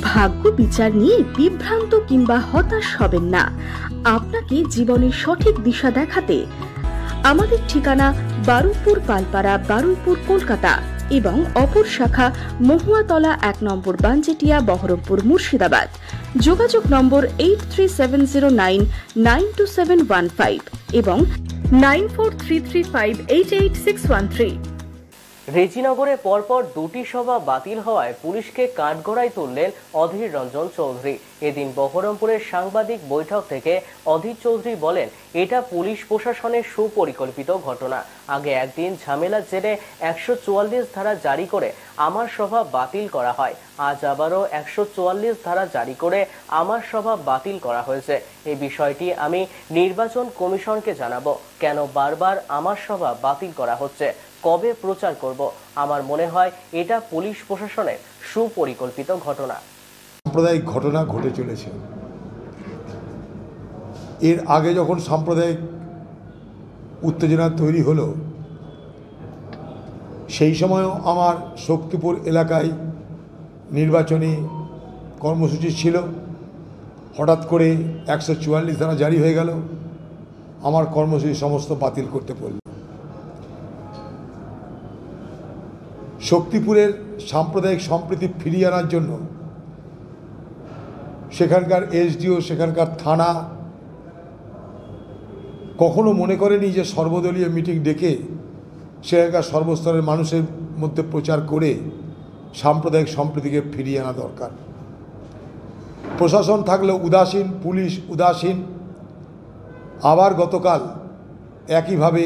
ভাগ্য বিচার নিয়ে বিভ্রান্ত কিংবা হতাশ হবেন না। আপনাকে জীবনের সঠিক দিশা দেখাতে আমাদের ঠিকানা বারুইপুর পালপাড়া, বারুইপুর, কলকাতা এবং অপর শাখা মহুয়াতলা 1 নম্বর বানজেটিয়া, বহরমপুর, মুর্শিদাবাদ। যোগাযোগ নম্বর 8370992715 এবং 9433588613। রেজিনগরে পরপর দুটি সভা বাতিল হওয়ায় পুলিশকে কাঠগড়ায় তুললেন অধীর রঞ্জন চৌধুরী। এদিন বহরমপুরের সাংবাদিক বৈঠক থেকে অধীর চৌধুরী বলেন, এটা পুলিশ প্রশাসনের সুপরিকল্পিত ঘটনা। আগে একদিন ঝামেলার জেরে 144 ধারা জারি করে আমার সভা বাতিল করা হয়, আজ আবারও 144 ধারা জারি করে আমার সভা বাতিল করা হয়েছে। এই বিষয়টি আমি নির্বাচন কমিশনকে জানাবো, কেন বারবার আমার সভা বাতিল করা হচ্ছে, কবে প্রচার করব। আমার মনে হয় এটা পুলিশ প্রশাসনের সুপরিকল্পিত ঘটনা। সাম্প্রদায়িক ঘটনা ঘটে চলেছে। এর আগে যখন সাম্প্রদায়িক উত্তেজনা তৈরি হলো, সেই সময়ও আমার শক্তিপুর এলাকায় নির্বাচনী কর্মসূচি ছিল। হঠাৎ করে 144 ধারা জারি হয়ে গেল, আমার কর্মসূচি সমস্ত বাতিল করতে পড়ল। শক্তিপুরের সাম্প্রদায়িক সম্প্রীতি ফিরিয়ে আনার জন্য সেখানকার এসডিও, সেখানকার থানা কখনো মনে করেনি যে সর্বদলীয় মিটিং ডেকে সেখানকার সর্বস্তরের মানুষের মধ্যে প্রচার করে সাম্প্রদায়িক সম্প্রীতিকে ফিরিয়ে আনা দরকার। প্রশাসন থাকলেও উদাসীন, পুলিশ উদাসীন। আবার গতকাল একইভাবে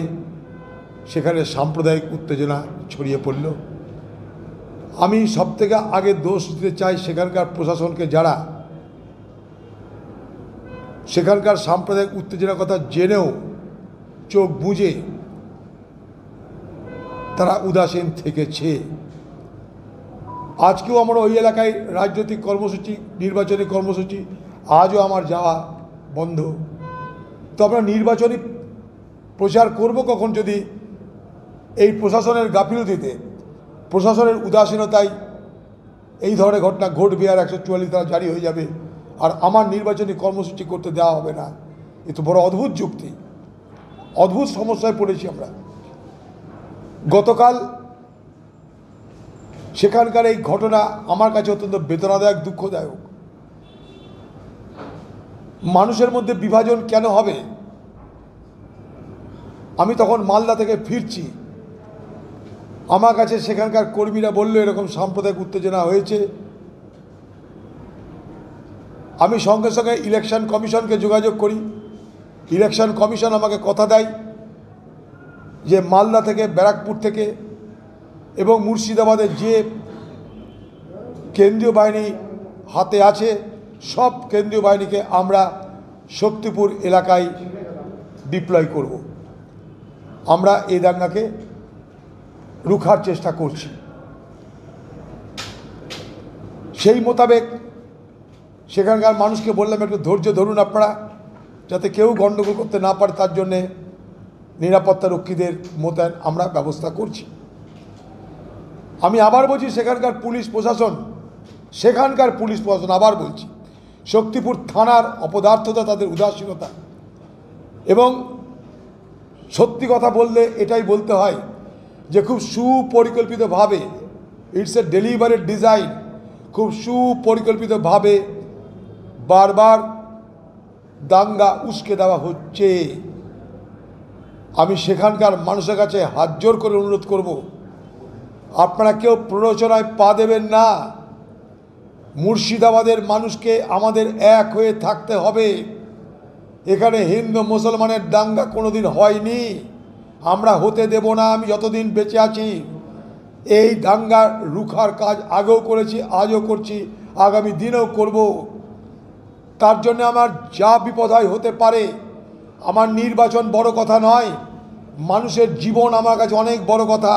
সেখানে সাম্প্রদায়িক উত্তেজনা ছড়িয়ে পড়ল। আমি সবথেকে আগে দোষ দিতে চাই সেখানকার প্রশাসনকে, যারা সেখানকার সাম্প্রদায়িক উত্তেজনার কথা জেনেও চোখ বুজে তারা উদাসীন থেকেছে। আজকেও আমরা ওই এলাকায় রাজনৈতিক কর্মসূচি, নির্বাচনী কর্মসূচি, আজও আমার যাওয়া বন্ধ। তো আমরা নির্বাচনী প্রচার করব কখন, যদি এই প্রশাসনের গাফিলতিতে, প্রশাসনের উদাসীনতায় এই ধরনের ঘটনা ঘটবে আর 144 ধারা জারি হয়ে যাবে আর আমার নির্বাচনী কর্মসূচি করতে দেওয়া হবে না। এ তো বড় অদ্ভুত যুক্তি। অদ্ভুত সমস্যায় পড়েছি আমরা। গতকাল সেখানকার এই ঘটনা আমার কাছে অত্যন্ত বেদনাদায়ক, দুঃখদায়ক। মানুষের মধ্যে বিভাজন কেন হবে? আমি তখন মালদা থেকে ফিরছি, আমার কাছে সেখানকার কর্মীরা বলল এরকম সাম্প্রদায়িক উত্তেজনা হয়েছে। আমি সঙ্গে সঙ্গে ইলেকশন কমিশনকে যোগাযোগ করি। ইলেকশন কমিশন আমাকে কথা দেয় যে মালদা থেকে, ব্যারাকপুর থেকে এবং মুর্শিদাবাদের যে কেন্দ্রীয় বাহিনী হাতে আছে, সব কেন্দ্রীয় বাহিনীকে আমরা শক্তিপুর এলাকায় ডিপ্লয় করব। আমরা এই দাঙ্গাকে রুখার চেষ্টা করছি। সেই মোতাবেক সেখানকার মানুষকে বললাম, একটু ধৈর্য ধরুন আপনারা, যাতে কেউ গণ্ডগোল করতে না পারে, তার জন্যে নিরাপত্তা রক্ষীদের মোতায়েন আমরা ব্যবস্থা করছি। আমি আবার বলছি, সেখানকার পুলিশ প্রশাসন, আবার বলছি, শক্তিপুর থানার অপদার্থতা, তাদের উদাসীনতা, এবং সত্যি কথা বললে এটাই বলতে হয় যে খুব সুপরিকল্পিতভাবে, ইটস এ ডেলিভারেট ডিজাইন, খুব সুপরিকল্পিতভাবে বারবার দাঙ্গা উস্কে দেওয়া হচ্ছে। আমি সেখানকার মানুষের কাছে হাত জোর করে অনুরোধ করব, আপনারা কেউ প্ররোচনায় পা দেবেন না। মুর্শিদাবাদের মানুষকে আমাদের এক হয়ে থাকতে হবে। এখানে হিন্দু মুসলমানের দাঙ্গা কোনোদিন হয়নি, আমরা হতে দেব না। আমি যতদিন বেঁচে আছি এই দাঙ্গা রুখার কাজ আগেও করেছি, আজও করছি, আগামী দিনেও করব। তার জন্য আমার যা বিপদ হয় হতে পারে। আমার নির্বাচন বড় কথা নয়, মানুষের জীবন আমার কাছে অনেক বড় কথা।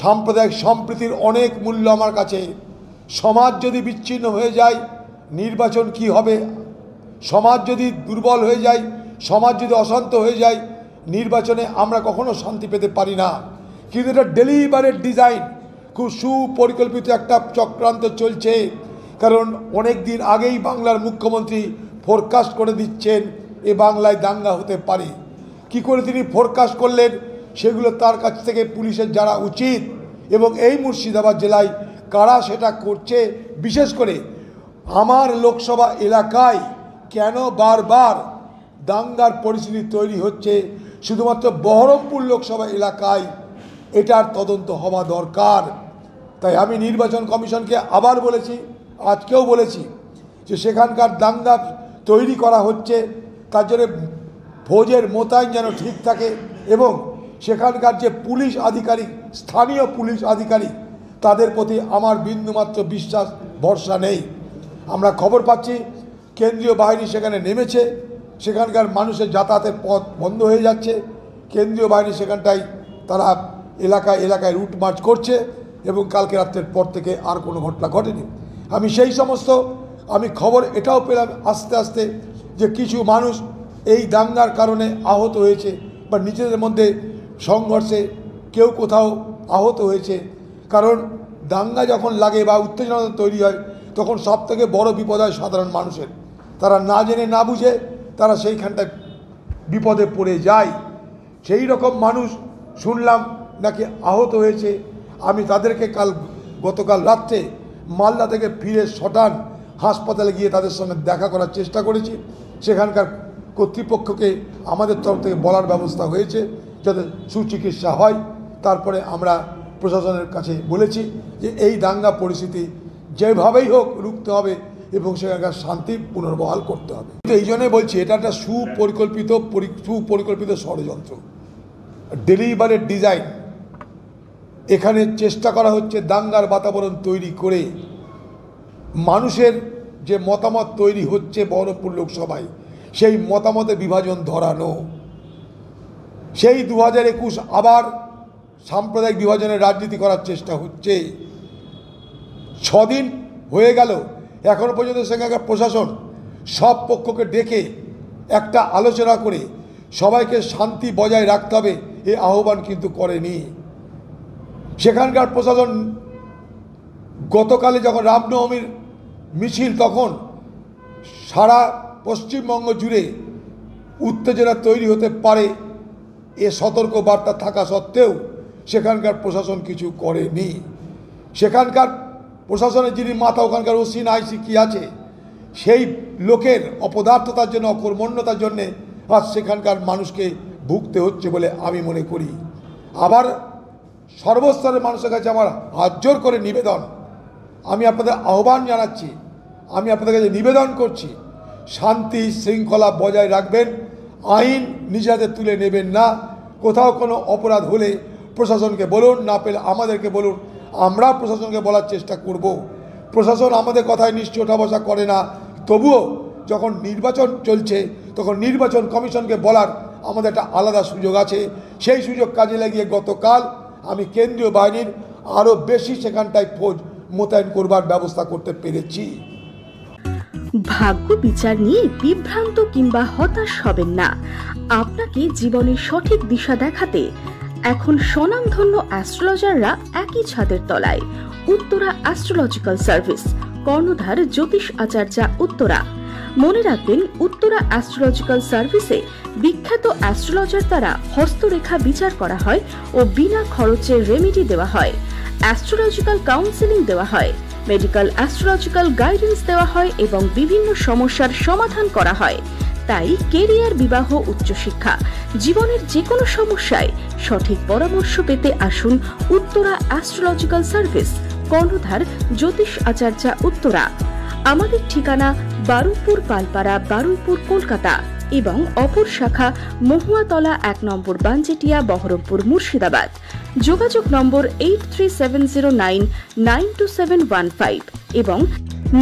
সাম্প্রদায়িক সম্প্রীতির অনেক মূল্য আমার কাছে। সমাজ যদি বিচ্ছিন্ন হয়ে যায়, নির্বাচন কি হবে? সমাজ যদি দুর্বল হয়ে যায়, সমাজ যদি অশান্ত হয়ে যায়, নির্বাচনে আমরা কখনো শান্তি পেতে পারি না। কিন্তু এটা ডেলিভারেট ডিজাইন, খুব সুপরিকল্পিত একটা চক্রান্ত চলছে। কারণ অনেক দিন আগেই বাংলার মুখ্যমন্ত্রী ফোরকাস্ট করে দিচ্ছেন এ বাংলায় দাঙ্গা হতে পারে। কি করে তিনি ফোরকাস্ট করলেন সেগুলো তার কাছ থেকে পুলিশের জানা উচিত, এবং এই মুর্শিদাবাদ জেলায় কারা সেটা করছে, বিশেষ করে আমার লোকসভা এলাকায় কেন বারবার দাঙ্গার পরিস্থিতি তৈরি হচ্ছে শুধুমাত্র বহরমপুর লোকসভা এলাকায়, এটার তদন্ত হওয়া দরকার। তাই আমি নির্বাচন কমিশনকে আবার বলেছি, আজকেও বলেছি যে সেখানকার দাঙ্গা তৈরি করা হচ্ছে তার জন্য ফৌজের মোতায়েন যেন ঠিক থাকে, এবং সেখানকার যে পুলিশ আধিকারিক, স্থানীয় পুলিশ আধিকারিক, তাদের প্রতি আমার বিন্দুমাত্র বিশ্বাস ভরসা নেই। আমরা খবর পাচ্ছি কেন্দ্রীয় বাহিনী সেখানে নেমেছে, সেখানকার মানুষের যাতায়াতের পথ বন্ধ হয়ে যাচ্ছে, কেন্দ্রীয় বাহিনী সেখানটায় তারা এলাকায় এলাকায় রুট মার্চ করছে, এবং কালকে রাত্রের পর থেকে আর কোনো ঘটনা ঘটেনি। আমি সেই সমস্ত খবর এটাও পেলাম আস্তে আস্তে যে কিছু মানুষ এই দাঙ্গার কারণে আহত হয়েছে, বা নিজেদের মধ্যে সংঘর্ষে কেউ কোথাও আহত হয়েছে। কারণ দাঙ্গা যখন লাগে বা উত্তেজনা তৈরি হয় তখন সবথেকে বড় বিপদ হয় সাধারণ মানুষের। তারা না জেনে না বুঝে তারা সেইখানটায় বিপদে পড়ে যায়। সেই রকম মানুষ শুনলাম নাকি আহত হয়েছে। আমি তাদেরকে গতকাল রাত্রে মালদা থেকে ফিরে শটান হাসপাতালে গিয়ে তাদের সঙ্গে দেখা করার চেষ্টা করেছি। সেখানকার কর্তৃপক্ষকে আমাদের তরফ থেকে বলার ব্যবস্থা হয়েছে যাতে সুচিকিৎসা হয়। তারপরে আমরা প্রশাসনের কাছে বলেছি যে এই দাঙ্গা পরিস্থিতি যেভাবেই হোক রুখতে হবে এবং সেখানকার শান্তি পুনর্বহাল করতে হবে। এই জন্যই বলছি এটা একটা সুপরিকল্পিত ষড়যন্ত্র, ডেলিভারেট ডিজাইন। এখানে চেষ্টা করা হচ্ছে দাঙ্গার বাতাবরণ তৈরি করে মানুষের যে মতামত তৈরি হচ্ছে বহরমপুর লোকসভায় সেই মতামতে বিভাজন ধরানো। সেই 2021 আবার সাম্প্রদায়িক বিভাজনের রাজনীতি করার চেষ্টা হচ্ছে। 6 দিন হয়ে গেল, এখনো পর্যন্ত সেখানকার প্রশাসন সব পক্ষকে ডেকে একটা আলোচনা করে সবাইকে শান্তি বজায় রাখতে হবে এই আহ্বান কিন্তু করেনি। সেখানকার প্রশাসন গতকালে যখন রামনবমীর মিছিল, তখন সারা পশ্চিমবঙ্গ জুড়ে উত্তেজনা তৈরি হতে পারে এ সতর্ক বার্তা থাকা সত্ত্বেও সেখানকার প্রশাসন কিছু করেনি। সেখানকার প্রশাসনের যিনি মাথা, ওখানকার ওসি না আইসি কি আছে, সেই লোকের অপদার্থতার জন্য, অকর্মণ্যতার জন্যে আজ সেখানকার মানুষকে ভুগতে হচ্ছে বলে আমি মনে করি। আবার সর্বস্তরের মানুষের কাছে আমার হাত জোর করে নিবেদন, আমি আপনাদের আহ্বান জানাচ্ছি, আমি আপনাদের কাছে নিবেদন করছি, শান্তি শৃঙ্খলা বজায় রাখবেন, আইন নিজে হাতে তুলে নেবেন না। কোথাও কোনো অপরাধ হলে প্রশাসনকে বলুন, না পেলে আমাদেরকে বলুন, আমরা প্রশাসনকে বলার চেষ্টা করব। প্রশাসন আমাদের কথায় নিশ্চয় ওঠা বসা করে না, তবুও যখন নির্বাচন চলছে তখন নির্বাচন কমিশনকে বলার আমাদের একটা আলাদা সুযোগ আছে। সেই সুযোগ কাজে লাগিয়ে গতকাল আমি কেন্দ্রীয় বাহিনীর আরও বেশি সেখানটায় ফৌজ মোতায়েন করবার ব্যবস্থা করতে পেরেছি। ভাগ্য বিচার নিয়ে বিভ্রান্ত কিংবা হতাশ হবেন না। আপনাকে জীবনের সঠিক দিশা দেখাতে এখন স্বনামধন্য অ্যাস্ট্রোলজাররা একই ছাদের তলায়। উত্তরা অ্যাস্ট্রোলজিক্যাল সার্ভিস, কর্ণধার জ্যোতিষ আচার্য, উত্তরা। মনে রাখবেন, উত্তরা অ্যাস্ট্রোলজিক্যাল সার্ভিসে বিখ্যাত অ্যাস্ট্রোলজার দ্বারা হস্তরেখা বিচার করা হয় ও বিনা খরচে রেমেডি দেওয়া হয়। অ্যাস্ট্রোলজিক্যাল কাউন্সেলিং দেওয়া হয়, মেডিকেল অ্যাস্ট্রোলজিক্যাল গাইডেন্স দেওয়া হয় এবং বিভিন্ন সমস্যার সমাধান করা হয়। তাই কেরিয়ার, বিবাহ, উচ্চশিক্ষা, জীবনের যে কোনো সমস্যায় সঠিক পরামর্শ পেতে আসুন উত্তরা অ্যাস্ট্রোলজিক্যাল সার্ভিস, কর্ণধার জ্যোতিষ আচার্য, উত্তরা। আমাদের ঠিকানা বারুইপুর পালপাড়া, বারুইপুর, কলকাতা এবং অপর শাখা মহুয়াতলা 1 নম্বর বানজেটিয়া, বহরমপুর, মুর্শিদাবাদ। যোগাযোগ নম্বর 8370992715 এবং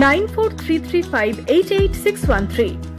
9433588613।